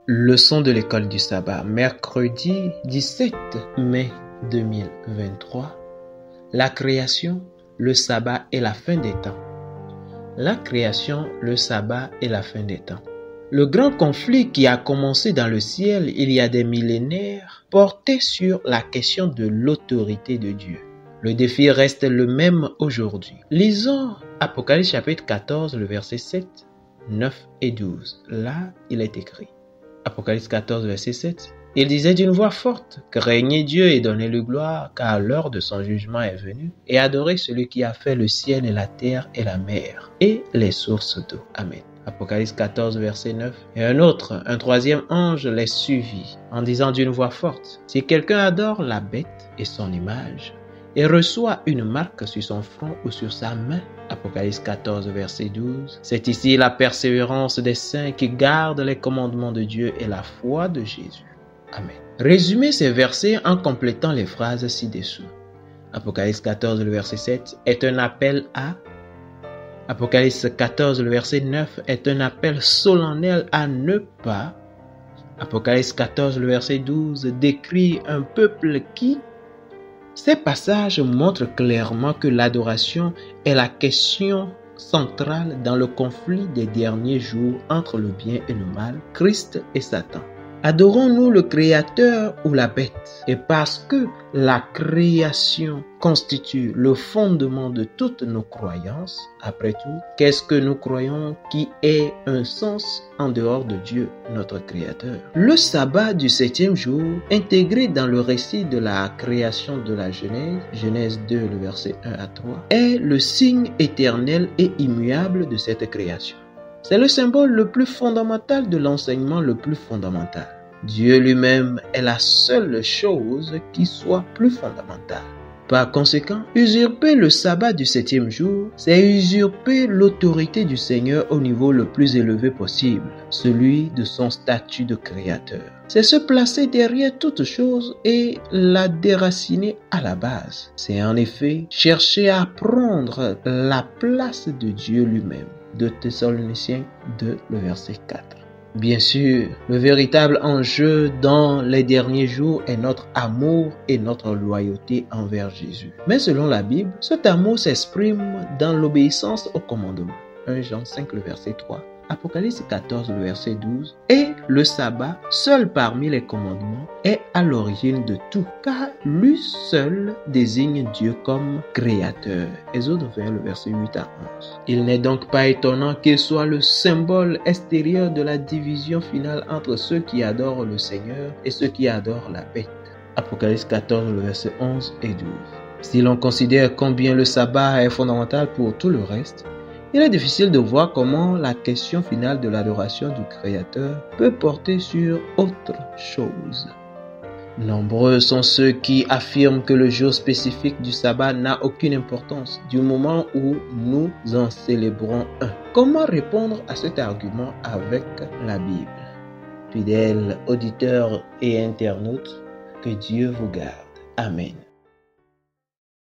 Leçon de l'école du sabbat, mercredi 17 mai 2023. La création, le sabbat et la fin des temps. La création, le sabbat et la fin des temps. Le grand conflit qui a commencé dans le ciel il y a des millénaires portait sur la question de l'autorité de Dieu. Le défi reste le même aujourd'hui. Lisons Apocalypse chapitre 14, le verset 7, 9 et 12. Là, il est écrit. Apocalypse 14, verset 7. Il disait d'une voix forte, craignez Dieu et donnez-lui gloire, car l'heure de son jugement est venue, et adorez celui qui a fait le ciel et la terre et la mer, et les sources d'eau. Amen. Apocalypse 14, verset 9. Et un troisième ange les suivit, en disant d'une voix forte, si quelqu'un adore la bête et son image, et reçoit une marque sur son front ou sur sa main, Apocalypse 14, verset 12. C'est ici la persévérance des saints qui gardent les commandements de Dieu et la foi de Jésus. Amen. Résumez ces versets en complétant les phrases ci-dessous. Apocalypse 14, le verset 7 est un appel à. Apocalypse 14, le verset 9 est un appel solennel à ne pas. Apocalypse 14, le verset 12 décrit un peuple qui. Ces passages montrent clairement que l'adoration est la question centrale dans le conflit des derniers jours entre le bien et le mal, Christ et Satan. Adorons-nous le Créateur ou la bête? Et parce que la création constitue le fondement de toutes nos croyances, après tout, qu'est-ce que nous croyons qui ait un sens en dehors de Dieu, notre Créateur? Le sabbat du 7e jour, intégré dans le récit de la création de la Genèse, Genèse 2, le verset 1 à 3, est le signe éternel et immuable de cette création. C'est le symbole le plus fondamental de l'enseignement le plus fondamental. Dieu lui-même est la seule chose qui soit plus fondamentale. Par conséquent, usurper le sabbat du 7e jour, c'est usurper l'autorité du Seigneur au niveau le plus élevé possible, celui de son statut de créateur. C'est se placer derrière toute chose et la déraciner à la base. C'est en effet chercher à prendre la place de Dieu lui-même. 2 Thessaloniciens 2, le verset 4. Bien sûr, le véritable enjeu dans les derniers jours est notre amour et notre loyauté envers Jésus. Mais selon la Bible, cet amour s'exprime dans l'obéissance au commandement. 1 Jean 5, le verset 3. Apocalypse 14, le verset 12. Et le sabbat, seul parmi les commandements, est à l'origine de tout, car lui seul désigne Dieu comme créateur. Exode 20, le verset 8 à 11. Il n'est donc pas étonnant qu'il soit le symbole extérieur de la division finale entre ceux qui adorent le Seigneur et ceux qui adorent la bête. Apocalypse 14, le verset 11 et 12. Si l'on considère combien le sabbat est fondamental pour tout le reste, il est difficile de voir comment la question finale de l'adoration du Créateur peut porter sur autre chose. Nombreux sont ceux qui affirment que le jour spécifique du sabbat n'a aucune importance du moment où nous en célébrons un. Comment répondre à cet argument avec la Bible? Fidèles auditeurs et internautes, que Dieu vous garde. Amen.